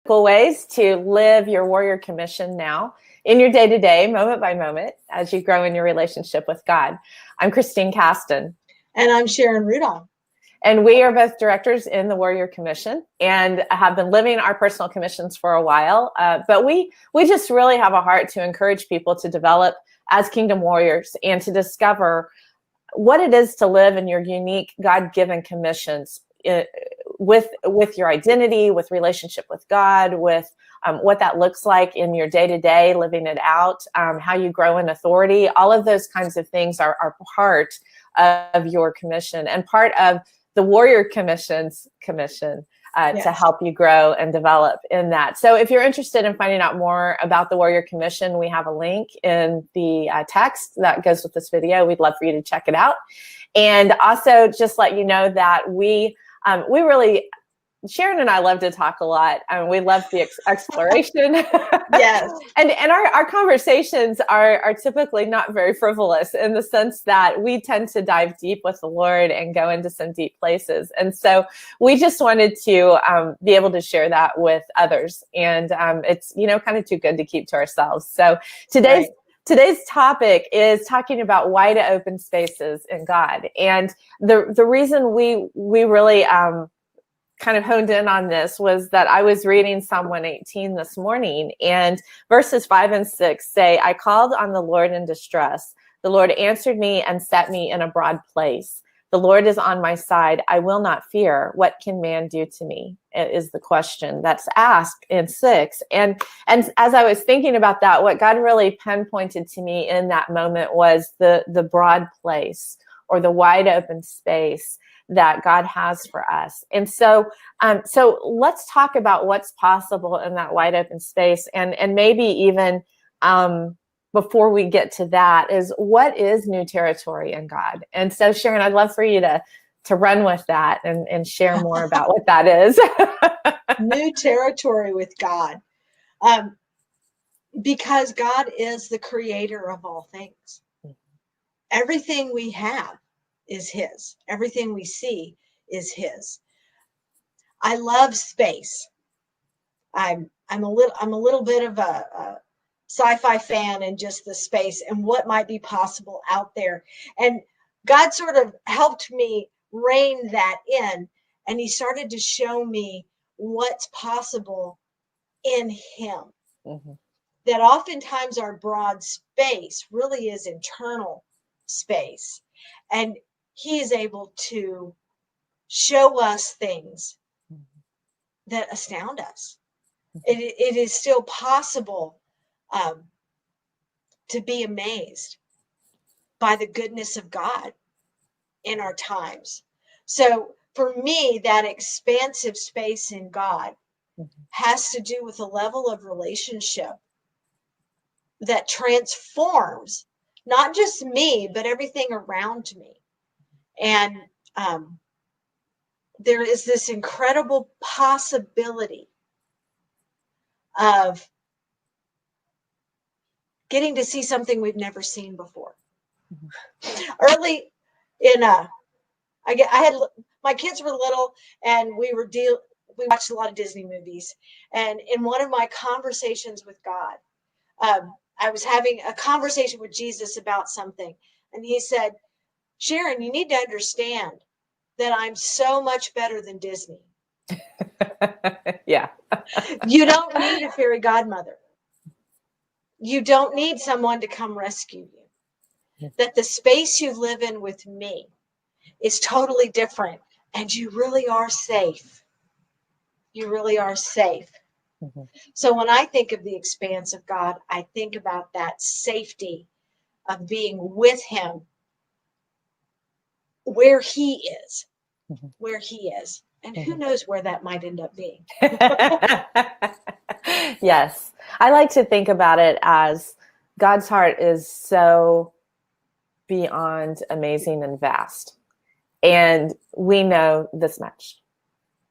practical ways to live your warrior commission now in your day-to-day, moment by moment, as you grow in your relationship with God. I'm Christine Caston. And I'm Sharon Rudolph. And we are both directors in the Warrior Commission and have been living our personal commissions for a while. But we just really have a heart to encourage people to develop as kingdom warriors and to discover what it is to live in your unique God-given commissions with your identity, with relationship with God, with what that looks like in your day-to-day, living it out, how you grow in authority. All of those kinds of things are part of your commission and part of the Warrior Commission's commission Yes. to help you grow and develop in that. So if you're interested in finding out more about the Warrior Commission, we have a link in the text that goes with this video. We'd love for you to check it out. And also just let you know that we really, Sharon and I love to talk a lot. We love the exploration. Yes. and our conversations are typically not very frivolous in the sense that we tend to dive deep with the Lord and go into some deep places. And so we just wanted to be able to share that with others. And it's, kind of too good to keep to ourselves. So Today's topic is talking about wide open spaces in God. And the reason we really kind of honed in on this was that I was reading Psalm 118 this morning, and verses 5 and 6 say, I called on the Lord in distress. The Lord answered me and set me in a broad place. The Lord is on my side. I will not fear. What can man do to me? Is the question that's asked in 6. And as I was thinking about that, what God really pinpointed to me in that moment was the broad place or the wide open space that God has for us. And so let's talk about what's possible in that wide open space. And maybe even before we get to that is what is new territory in God? And so Sharon, I'd love for you to run with that and share more about what that is. New territory with God. Because God is the creator of all things. Everything we have is his. Everything we see is his. I love space. I'm a little bit of a sci-fi fan and just the space and what might be possible out there. And God sort of helped me rein that in, and he started to show me what's possible in him. Mm-hmm. That oftentimes our broad space really is internal space. And he is able to show us things that astound us. It is still possible to be amazed by the goodness of God in our times. So for me, that expansive space in God has to do with a level of relationship that transforms not just me, but everything around me. And there is this incredible possibility of getting to see something we've never seen before. Mm-hmm. Early in my kids were little, and we watched a lot of Disney movies. And in one of my conversations with God, I was having a conversation with Jesus about something, and he said, Sharon, you need to understand that I'm so much better than Disney. Yeah. You don't need a fairy godmother. You don't need someone to come rescue you. That the space you live in with me is totally different, and you really are safe. You really are safe. Mm-hmm. So when I think of the expanse of God, I think about that safety of being with him where he is, where he is. And who knows where that might end up being. Yes. I like to think about it as God's heart is so beyond amazing and vast. And we know this much,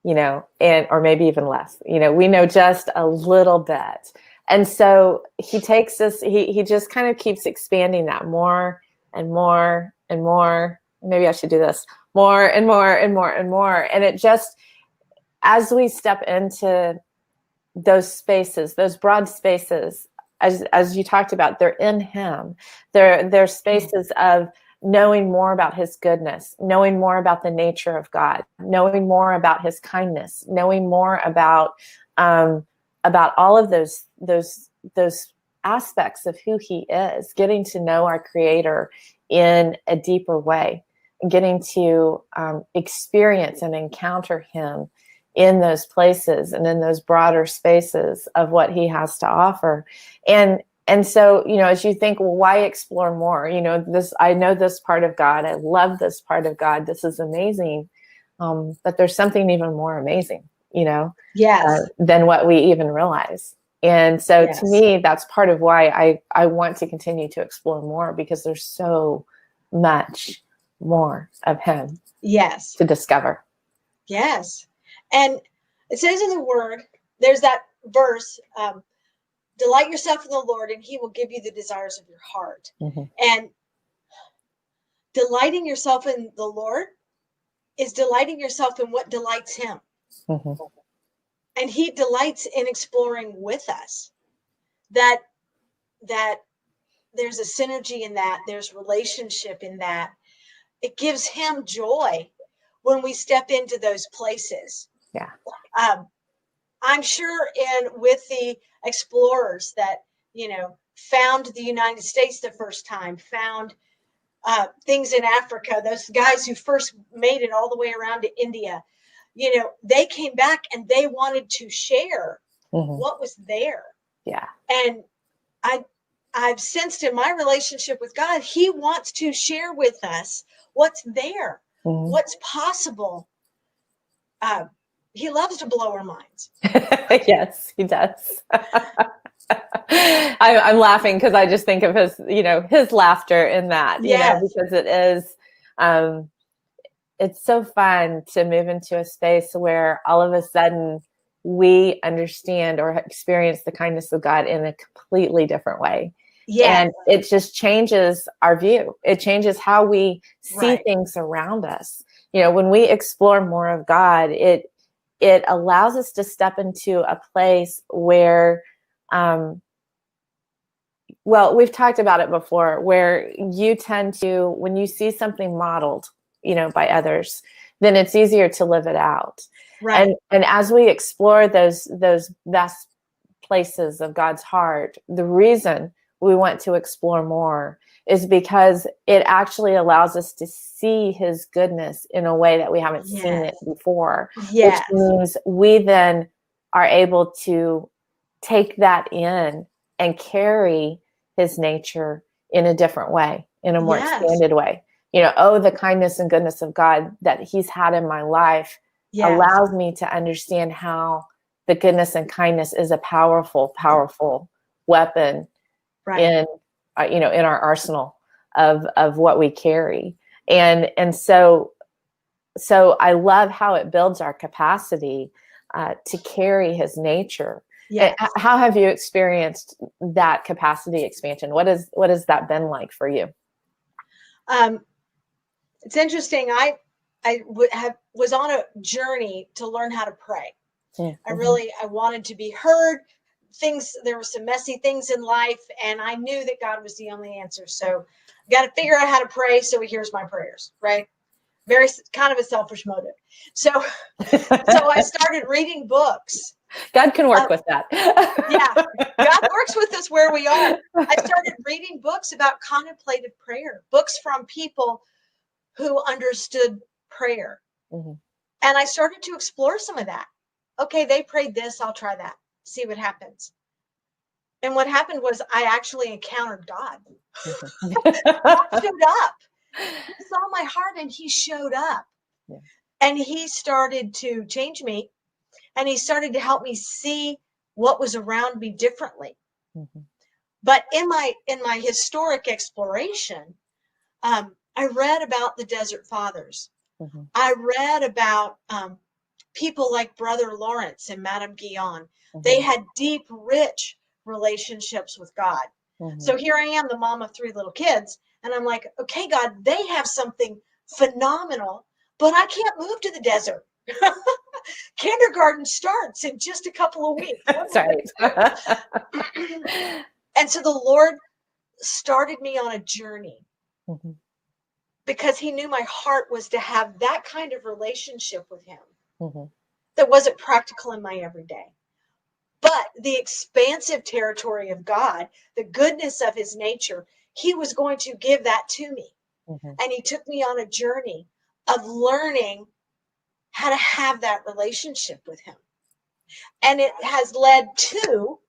or maybe even less, we know just a little bit. And so he takes us, he just kind of keeps expanding that more and more and more. Maybe I should do this more and more and more and more. And it just, as we step into those spaces, those broad spaces, as you talked about, they're in him. They're spaces of knowing more about his goodness, knowing more about the nature of God, knowing more about his kindness, knowing more about all of those aspects of who he is, getting to know our Creator in a deeper way, and getting to experience and encounter him in those places and in those broader spaces of what he has to offer. And so, as you think, well, why explore more? I know this part of God. I love this part of God. This is amazing. But there's something even more amazing, Yes. than what we even realize. And so Yes. to me, that's part of why I want to continue to explore more, because there's so much more of him Yes. to discover. Yes. And it says in the word, there's that verse, delight yourself in the Lord and he will give you the desires of your heart. Mm-hmm. And delighting yourself in the Lord is delighting yourself in what delights him. Mm-hmm. And he delights in exploring with us. That there's a synergy in that, there's relationship in that. It gives him joy when we step into those places. Yeah. I'm sure with the explorers that, found the United States the first time, found things in Africa, those guys who first made it all the way around to India, they came back and they wanted to share what was there. Yeah. And I've sensed in my relationship with God, he wants to share with us what's there, what's possible. He loves to blow our minds. Yes, he does. I'm laughing because I just think of his laughter in that, Yes. because it is, it's so fun to move into a space where all of a sudden we understand or experience the kindness of God in a completely different way. Yes. And it just changes our view. It changes how we see Right. things around us. When we explore more of God, it allows us to step into a place where, we've talked about it before, where you tend to, when you see something modeled, by others, then it's easier to live it out. Right. And as we explore those best places of God's heart, the reason we want to explore more is because it actually allows us to see his goodness in a way that we haven't seen it before. Yes. Which means we then are able to take that in and carry his nature in a different way, in a more expanded way. The kindness and goodness of God that he's had in my life allows me to understand how the goodness and kindness is a powerful, powerful weapon in our arsenal of what we carry. And so I love how it builds our capacity to carry his nature. Yes. How have you experienced that capacity expansion? What has that been like for you? It's interesting. I was on a journey to learn how to pray. I wanted to be heard. There were some messy things in life, and I knew that God was the only answer. So I got to figure out how to pray. So he hears my prayers, right? Very kind of a selfish motive. So I started reading books. God can work with that. Yeah, God works with us where we are. I started reading books about contemplative prayer, books from people who understood prayer. And I started to explore some of that. Okay, they prayed this, I'll try that, see what happens. And what happened was I actually encountered God. God showed up. He saw my heart and he showed up. Yeah. And he started to change me. And he started to help me see what was around me differently. But in my historic exploration, I read about the Desert Fathers. I read about people like Brother Lawrence and Madame Guyon. They had deep, rich relationships with God. So here I am, the mom of 3 little kids, and I'm like, okay, God, they have something phenomenal, but I can't move to the desert. Kindergarten starts in just a couple of weeks. That's right. And so the Lord started me on a journey Mhm. because he knew my heart was to have that kind of relationship with him Mhm. that wasn't practical in my everyday. But the expansive territory of God, the goodness of his nature, he was going to give that to me. Mhm. And he took me on a journey of learning how to have that relationship with him. And it has led to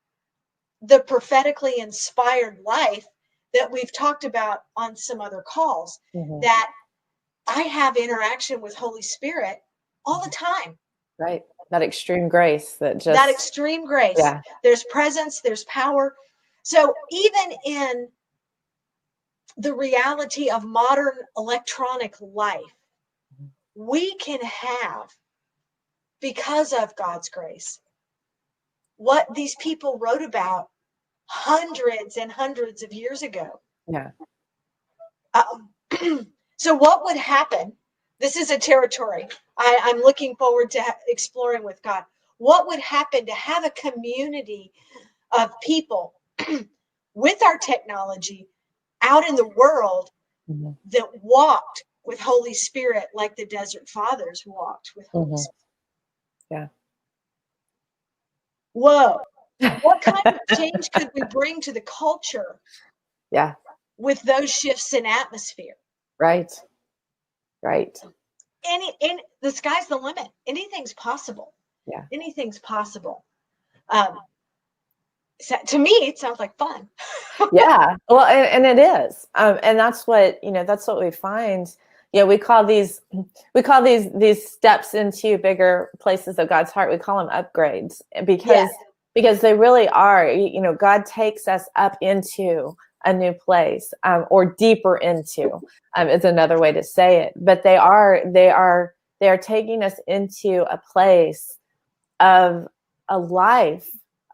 the prophetically inspired life that we've talked about on some other calls, Mhm. that I have interaction with Holy Spirit all the time. Right. That extreme grace that just, That extreme grace. yeah. There's presence, there's power. So even in the reality of modern electronic life, we can have, because of God's grace, what these people wrote about hundreds and hundreds of years ago. Yeah. So what would happen? This is a territory I'm looking forward to exploring with God. What would happen to have a community of people with our technology out in the world Mhm. that walked with Holy Spirit like the Desert Fathers walked with Holy Mhm. Spirit? Yeah. Whoa. What kind of change could we bring to the culture Yeah. with those shifts in atmosphere? Right. Right. And the sky's the limit. Anything's possible. Yeah. Anything's possible. So to me, it sounds like fun. Yeah. Well, and it is. And that's what, that's what we find. We call these steps into bigger places of God's heart. We call them upgrades because, Yes. because they really are, God takes us up into a new place, or deeper into, is another way to say it. But they are taking us into a place of a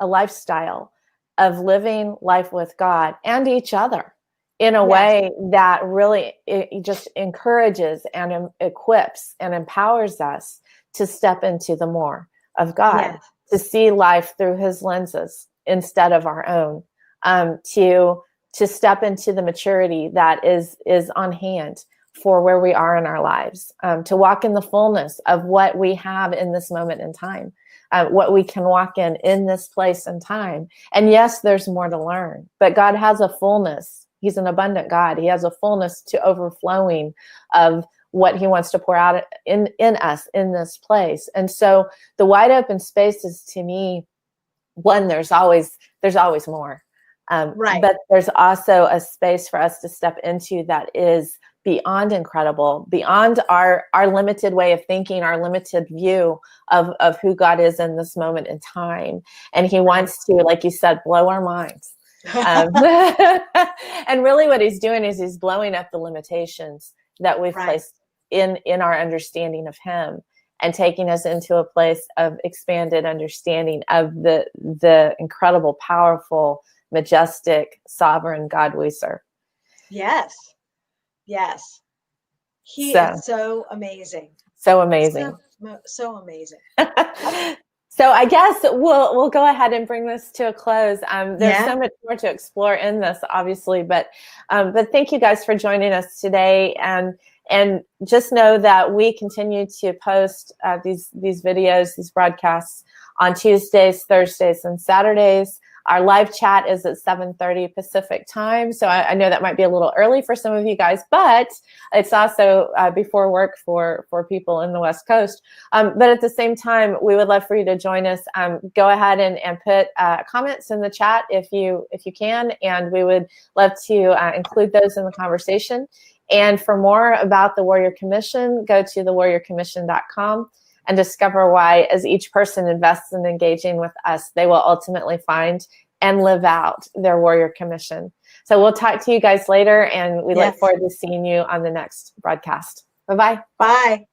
lifestyle of living life with God and each other in a Yes. way that really it just encourages and equips and empowers us to step into the more of God, Yes. to see life through his lenses instead of our own, to step into the maturity that is on hand for where we are in our lives, to walk in the fullness of what we have in this moment in time. What we can walk in this place and time. And yes, there's more to learn, but God has a fullness. He's an abundant God. He has a fullness to overflowing of what he wants to pour out in us in this place. And so the wide open spaces, to me, one, there's always more. Right. But there's also a space for us to step into that is beyond incredible, beyond our limited way of thinking, our limited view of who God is in this moment in time. And he wants to, like you said, blow our minds. And really what he's doing is he's blowing up the limitations that we've Right. placed in our understanding of him, and taking us into a place of expanded understanding of the incredible, powerful, majestic, sovereign God we serve. Yes. Yes. He So, is so amazing. so amazing. So amazing. So I guess we'll go ahead and bring this to a close. There's Yeah. so much more to explore in this, obviously, but thank you guys for joining us today, and just know that we continue to post these videos, these broadcasts on Tuesdays, Thursdays, and Saturdays. Our live chat is at 7:30 Pacific time. So I know that might be a little early for some of you guys, but it's also before work for people in the West Coast. But at the same time, we would love for you to join us. Go ahead and put comments in the chat if you can, and we would love to include those in the conversation. And for more about the Warrior Commission, go to thewarriorcommission.com and discover why, as each person invests in engaging with us, they will ultimately find and live out their Warrior Commission. So we'll talk to you guys later, and we look forward to seeing you on the next broadcast. Bye-bye. Bye.